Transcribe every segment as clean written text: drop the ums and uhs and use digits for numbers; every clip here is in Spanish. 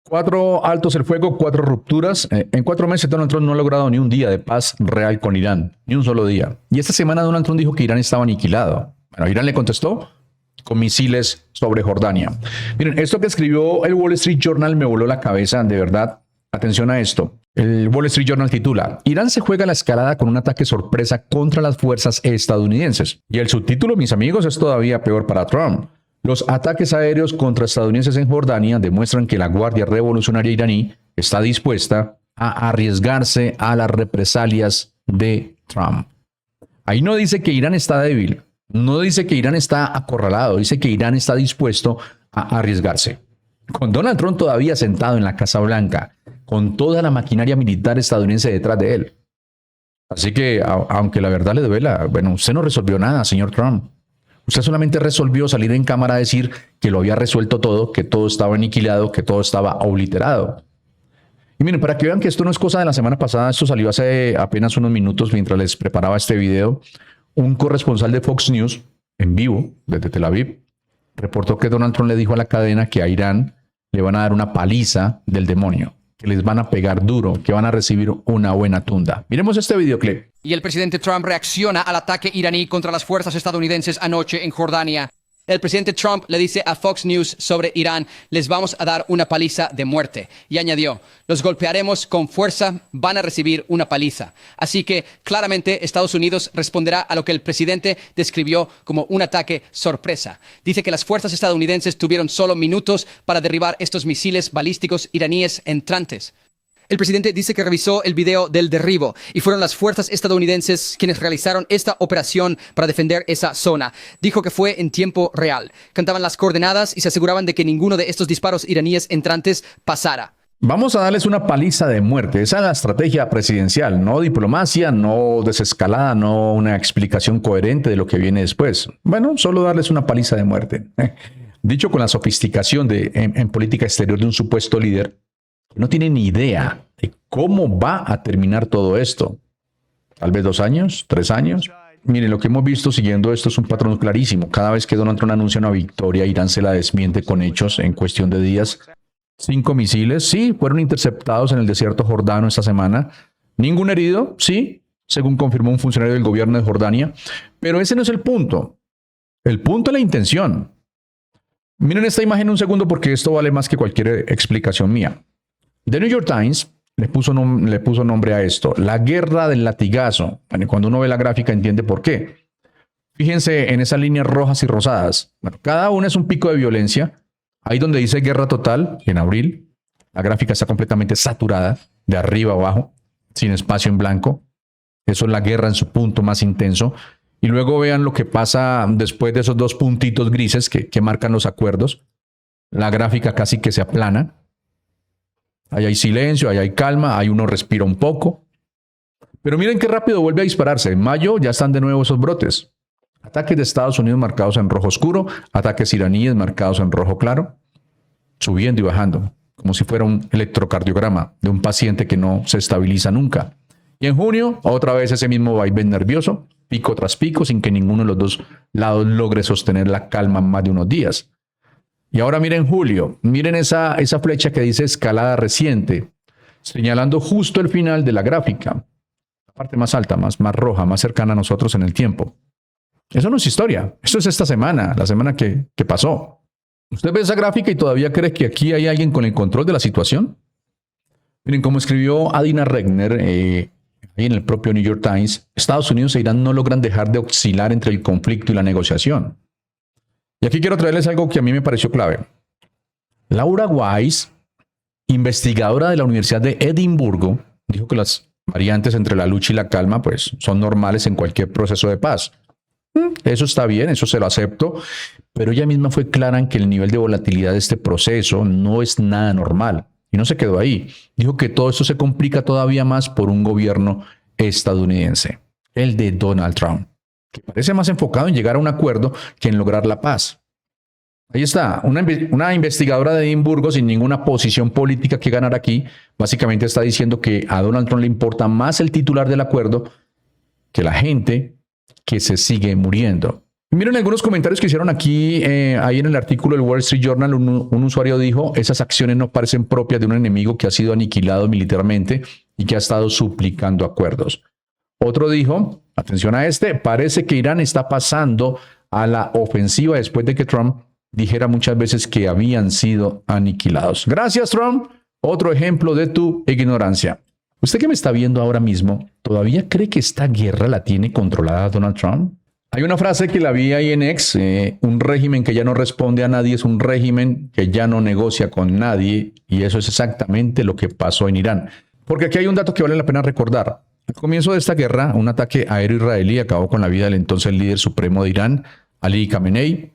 4 altos el fuego, 4 rupturas. En 4 meses Donald Trump no ha logrado ni un día de paz real con Irán, ni un solo día. Y esta semana Donald Trump dijo que Irán estaba aniquilado. Bueno, Irán le contestó con misiles sobre Jordania. Miren, esto que escribió el Wall Street Journal me voló la cabeza, de verdad. Atención a esto. El Wall Street Journal titula: Irán se juega la escalada con un ataque sorpresa contra las fuerzas estadounidenses. Y el subtítulo, mis amigos, es todavía peor para Trump. Los ataques aéreos contra estadounidenses en Jordania demuestran que la Guardia Revolucionaria iraní está dispuesta a arriesgarse a las represalias de Trump. Ahí no dice que Irán está débil, no dice que Irán está acorralado, dice que Irán está dispuesto a arriesgarse. Con Donald Trump todavía sentado en la Casa Blanca, con toda la maquinaria militar estadounidense detrás de él. Así que, aunque la verdad le duela, bueno, usted no resolvió nada, señor Trump. Usted solamente resolvió salir en cámara a decir que lo había resuelto todo, que todo estaba aniquilado, que todo estaba obliterado. Y miren, para que vean que esto no es cosa de la semana pasada, esto salió hace apenas unos minutos mientras les preparaba este video. Un corresponsal de Fox News, en vivo, desde Tel Aviv, reportó que Donald Trump le dijo a la cadena que a Irán le van a dar una paliza del demonio, que les van a pegar duro, que van a recibir una buena tunda. Miremos este videoclip. Y el presidente Trump reacciona al ataque iraní contra las fuerzas estadounidenses anoche en Jordania. El presidente Trump le dice a Fox News sobre Irán: les vamos a dar una paliza de muerte. Y añadió: los golpearemos con fuerza, van a recibir una paliza. Así que claramente Estados Unidos responderá a lo que el presidente describió como un ataque sorpresa. Dice que las fuerzas estadounidenses tuvieron solo minutos para derribar estos misiles balísticos iraníes entrantes. El presidente dice que revisó el video del derribo y fueron las fuerzas estadounidenses quienes realizaron esta operación para defender esa zona. Dijo que fue en tiempo real. Cantaban las coordenadas y se aseguraban de que ninguno de estos disparos iraníes entrantes pasara. Vamos a darles una paliza de muerte. Esa es la estrategia presidencial, no diplomacia, no desescalada, no una explicación coherente de lo que viene después. Bueno, solo darles una paliza de muerte. Dicho con la sofisticación en política exterior de un supuesto líder, no tiene ni idea de cómo va a terminar todo esto. Tal vez 2 años, 3 años. Miren, lo que hemos visto siguiendo esto es un patrón clarísimo. Cada vez que Donald Trump anuncia una victoria, Irán se la desmiente con hechos en cuestión de días. 5 misiles, sí, fueron interceptados en el desierto jordano esta semana. Ningún herido, sí, según confirmó un funcionario del gobierno de Jordania. Pero ese no es el punto. El punto es la intención. Miren esta imagen un segundo porque esto vale más que cualquier explicación mía. The New York Times le puso nombre a esto: la guerra del latigazo. Cuando uno ve la gráfica entiende por qué. Fíjense en esas líneas rojas y rosadas. Bueno, cada una es un pico de violencia. Ahí donde dice guerra total, en abril, la gráfica está completamente saturada, de arriba a abajo, sin espacio en blanco. Eso es la guerra en su punto más intenso. Y luego vean lo que pasa después de esos 2 puntitos grises que marcan los acuerdos. La gráfica casi que se aplana. Ahí hay silencio, ahí hay calma, ahí uno respira un poco. Pero miren qué rápido vuelve a dispararse. En mayo ya están de nuevo esos brotes. Ataques de Estados Unidos marcados en rojo oscuro, ataques iraníes marcados en rojo claro, subiendo y bajando, como si fuera un electrocardiograma de un paciente que no se estabiliza nunca. Y en junio, otra vez ese mismo vaivén nervioso, pico tras pico, sin que ninguno de los 2 lados logre sostener la calma más de unos días. Y ahora miren julio, miren esa flecha que dice escalada reciente, señalando justo el final de la gráfica, la parte más alta, más roja, más cercana a nosotros en el tiempo. Eso no es historia, eso es esta semana, la semana que pasó. ¿Usted ve esa gráfica y todavía cree que aquí hay alguien con el control de la situación? Miren, como escribió Adina Regner ahí en el propio New York Times, Estados Unidos e Irán no logran dejar de oscilar entre el conflicto y la negociación. Y aquí quiero traerles algo que a mí me pareció clave. Laura Weiss, investigadora de la Universidad de Edimburgo, dijo que las variantes entre la lucha y la calma pues, son normales en cualquier proceso de paz. Eso está bien, eso se lo acepto, pero ella misma fue clara en que el nivel de volatilidad de este proceso no es nada normal. Y no se quedó ahí. Dijo que todo esto se complica todavía más por un gobierno estadounidense, el de Donald Trump, que parece más enfocado en llegar a un acuerdo que en lograr la paz. Ahí está, una investigadora de Edimburgo sin ninguna posición política que ganar aquí, básicamente está diciendo que a Donald Trump le importa más el titular del acuerdo que la gente que se sigue muriendo. Miren algunos comentarios que hicieron aquí, ahí en el artículo del Wall Street Journal, un usuario dijo, esas acciones no parecen propias de un enemigo que ha sido aniquilado militarmente y que ha estado suplicando acuerdos. Otro dijo, atención a este, parece que Irán está pasando a la ofensiva después de que Trump dijera muchas veces que habían sido aniquilados. Gracias, Trump. Otro ejemplo de tu ignorancia. Usted que me está viendo ahora mismo, ¿todavía cree que esta guerra la tiene controlada Donald Trump? Hay una frase que la vi ahí en X, un régimen que ya no responde a nadie es un régimen que ya no negocia con nadie, y eso es exactamente lo que pasó en Irán. Porque aquí hay un dato que vale la pena recordar. Al comienzo de esta guerra, un ataque aéreo israelí acabó con la vida del entonces líder supremo de Irán, Ali Khamenei,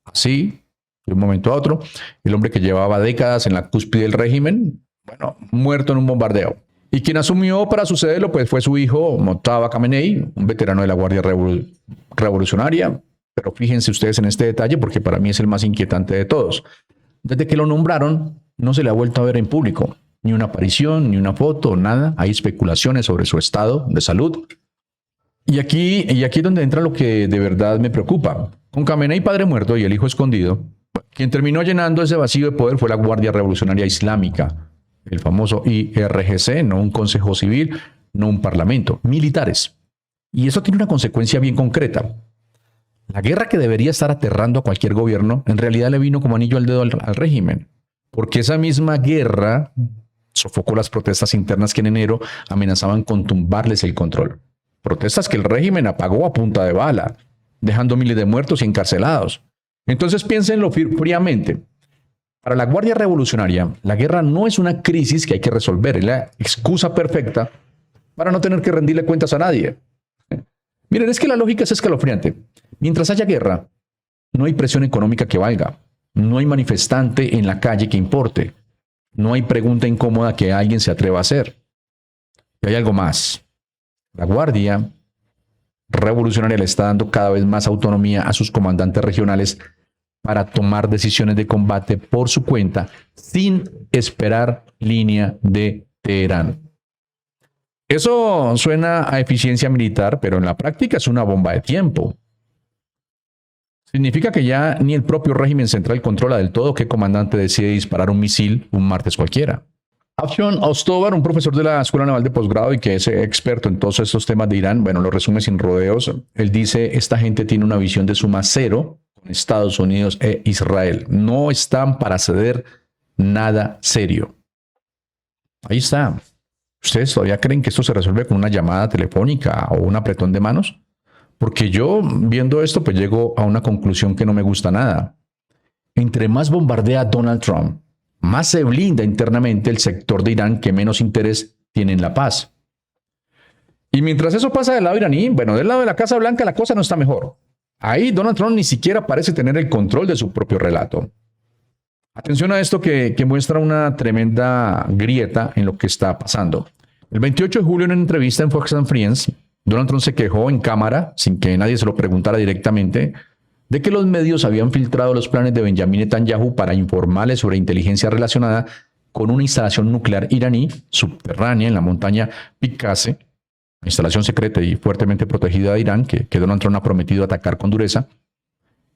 así, de un momento a otro, el hombre que llevaba décadas en la cúspide del régimen, bueno, muerto en un bombardeo. Y quien asumió para sucederlo pues fue su hijo Mojtaba Khamenei, un veterano de la Guardia Revolucionaria. Pero fíjense ustedes en este detalle porque para mí es el más inquietante de todos. Desde que lo nombraron no se le ha vuelto a ver en público. Ni una aparición, ni una foto, nada. Hay especulaciones sobre su estado de salud. Y aquí es donde entra lo que de verdad me preocupa. Con Khamenei padre muerto y el hijo escondido, quien terminó llenando ese vacío de poder fue la Guardia Revolucionaria Islámica. El famoso IRGC, no un consejo civil, no un parlamento, militares. Y eso tiene una consecuencia bien concreta. La guerra que debería estar aterrando a cualquier gobierno, en realidad le vino como anillo al dedo al régimen. Porque esa misma guerra sofocó las protestas internas que en enero amenazaban con tumbarles el control. Protestas que el régimen apagó a punta de bala, dejando miles de muertos y encarcelados. Entonces piénsenlo fríamente. Para la Guardia Revolucionaria, la guerra no es una crisis que hay que resolver, es la excusa perfecta para no tener que rendirle cuentas a nadie. Miren, es que la lógica es escalofriante. Mientras haya guerra, no hay presión económica que valga, no hay manifestante en la calle que importe, no hay pregunta incómoda que alguien se atreva a hacer. Y hay algo más. La Guardia Revolucionaria le está dando cada vez más autonomía a sus comandantes regionales para tomar decisiones de combate por su cuenta sin esperar línea de Teherán. Eso suena a eficiencia militar, pero en la práctica es una bomba de tiempo. Significa que ya ni el propio régimen central controla del todo qué comandante decide disparar un misil un martes cualquiera. Afshan Ostobar, un profesor de la Escuela Naval de Posgrado y que es experto en todos estos temas de Irán, bueno, lo resume sin rodeos. Él dice, esta gente tiene una visión de suma cero con Estados Unidos e Israel. No están para ceder nada serio. Ahí está. ¿Ustedes todavía creen que esto se resuelve con una llamada telefónica o un apretón de manos? Porque yo, viendo esto, pues llego a una conclusión que no me gusta nada. Entre más bombardea Donald Trump, más se blinda internamente el sector de Irán que menos interés tiene en la paz. Y mientras eso pasa del lado iraní, bueno, del lado de la Casa Blanca la cosa no está mejor. Ahí Donald Trump ni siquiera parece tener el control de su propio relato. Atención a esto que muestra una tremenda grieta en lo que está pasando. El 28 de julio, en una entrevista en Fox and Friends, Donald Trump se quejó en cámara, sin que nadie se lo preguntara directamente, de que los medios habían filtrado los planes de Benjamin Netanyahu para informarles sobre inteligencia relacionada con una instalación nuclear iraní subterránea en la montaña Picase, instalación secreta y fuertemente protegida de Irán, que Donald Trump ha prometido atacar con dureza.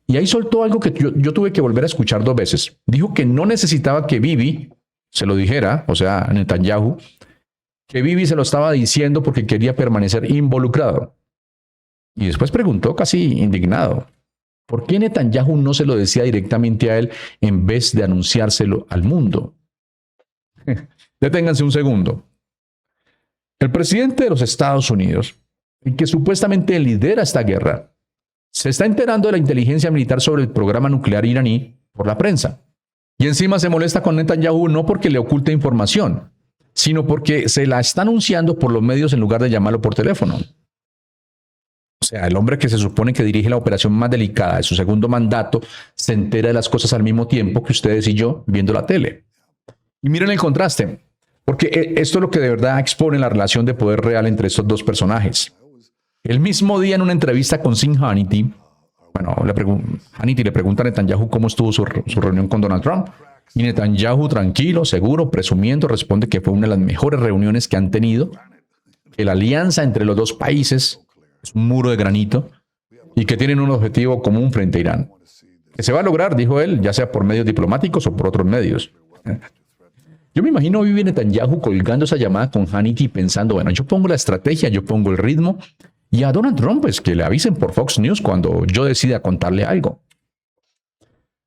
Y ahí soltó algo que yo tuve que volver a escuchar 2 veces. Dijo que no necesitaba que Bibi se lo dijera, o sea, Netanyahu, que Bibi se lo estaba diciendo porque quería permanecer involucrado. Y después preguntó casi indignado, ¿por qué Netanyahu no se lo decía directamente a él en vez de anunciárselo al mundo? Deténganse un segundo. El presidente de los Estados Unidos, el que supuestamente lidera esta guerra, se está enterando de la inteligencia militar sobre el programa nuclear iraní por la prensa. Y encima se molesta con Netanyahu no porque le oculte información, sino porque se la está anunciando por los medios en lugar de llamarlo por teléfono. O sea, el hombre que se supone que dirige la operación más delicada de su segundo mandato se entera de las cosas al mismo tiempo que ustedes y yo viendo la tele. Y miren el contraste, porque esto es lo que de verdad expone la relación de poder real entre estos dos personajes. El mismo día en una entrevista con Sean Hannity, bueno, Hannity le pregunta a Netanyahu cómo estuvo su reunión con Donald Trump. Y Netanyahu, tranquilo, seguro, presumiendo, responde que fue una de las mejores reuniones que han tenido, que la alianza entre los dos países es un muro de granito y que tienen un objetivo común frente a Irán. Que se va a lograr, dijo él, ya sea por medios diplomáticos o por otros medios. Yo me imagino a Bibi Netanyahu colgando esa llamada con Hannity pensando, bueno, yo pongo la estrategia, yo pongo el ritmo, y a Donald Trump, pues que le avisen por Fox News cuando yo decida contarle algo.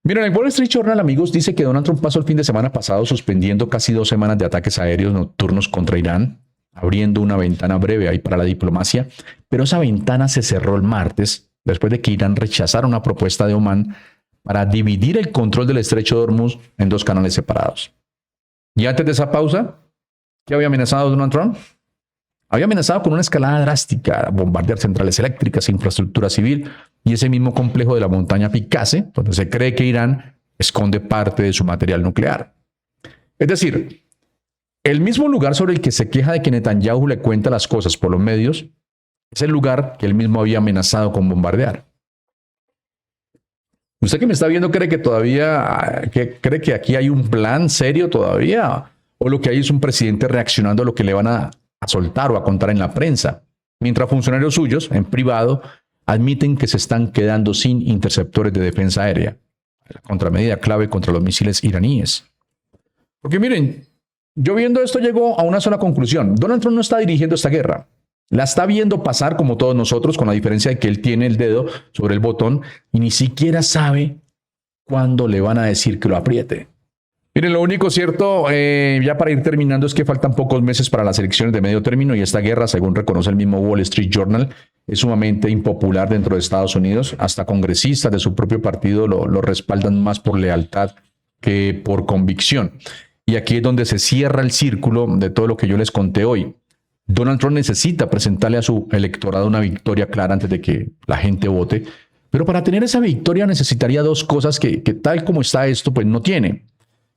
Miren, el Wall Street Journal, amigos, dice que Donald Trump pasó el fin de semana pasado suspendiendo casi 2 semanas de ataques aéreos nocturnos contra Irán, abriendo una ventana breve ahí para la diplomacia, pero esa ventana se cerró el martes, después de que Irán rechazara una propuesta de Omán para dividir el control del estrecho de Hormuz en 2 canales separados. Y antes de esa pausa, ¿qué había amenazado Donald Trump? Había amenazado con una escalada drástica, bombardear centrales eléctricas, infraestructura civil y ese mismo complejo de la montaña Picasse, donde se cree que Irán esconde parte de su material nuclear. Es decir, el mismo lugar sobre el que se queja de que Netanyahu le cuenta las cosas por los medios es el lugar que él mismo había amenazado con bombardear. ¿Usted que me está viendo cree cree que aquí hay un plan serio todavía? ¿O lo que hay es un presidente reaccionando a lo que le van a soltar o a contar en la prensa? Mientras funcionarios suyos, en privado, admiten que se están quedando sin interceptores de defensa aérea. La contramedida clave contra los misiles iraníes. Porque miren, yo viendo esto llego a una sola conclusión. Donald Trump no está dirigiendo esta guerra. La está viendo pasar como todos nosotros, con la diferencia de que él tiene el dedo sobre el botón y ni siquiera sabe cuándo le van a decir que lo apriete. Miren, lo único cierto, ya para ir terminando, es que faltan pocos meses para las elecciones de medio término y esta guerra, según reconoce el mismo Wall Street Journal, es sumamente impopular dentro de Estados Unidos. Hasta congresistas de su propio partido lo respaldan más por lealtad que por convicción. Y aquí es donde se cierra el círculo de todo lo que yo les conté hoy. Donald Trump necesita presentarle a su electorado una victoria clara antes de que la gente vote, pero para tener esa victoria necesitaría 2 cosas que tal como está esto, pues no tiene.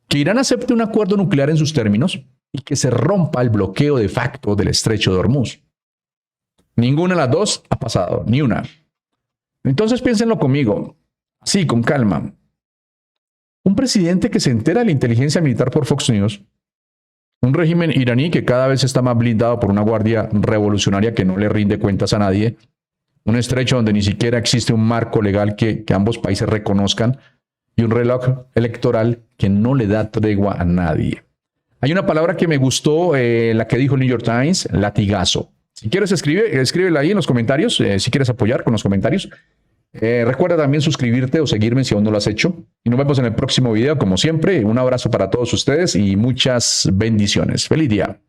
Que Irán acepte un acuerdo nuclear en sus términos y que se rompa el bloqueo de facto del estrecho de Hormuz. Ninguna de las 2 ha pasado, ni una. Entonces piénsenlo conmigo, así, con calma. Un presidente que se entera de la inteligencia militar por Fox News, un régimen iraní que cada vez está más blindado por una guardia revolucionaria que no le rinde cuentas a nadie, un estrecho donde ni siquiera existe un marco legal que ambos países reconozcan y un reloj electoral que no le da tregua a nadie. Hay una palabra que me gustó, la que dijo el New York Times, latigazo. Si quieres escríbela ahí en los comentarios, si quieres apoyar con los comentarios. Recuerda también suscribirte o seguirme si aún no lo has hecho. Y nos vemos en el próximo video, como siempre. Un abrazo para todos ustedes y muchas bendiciones. ¡Feliz día!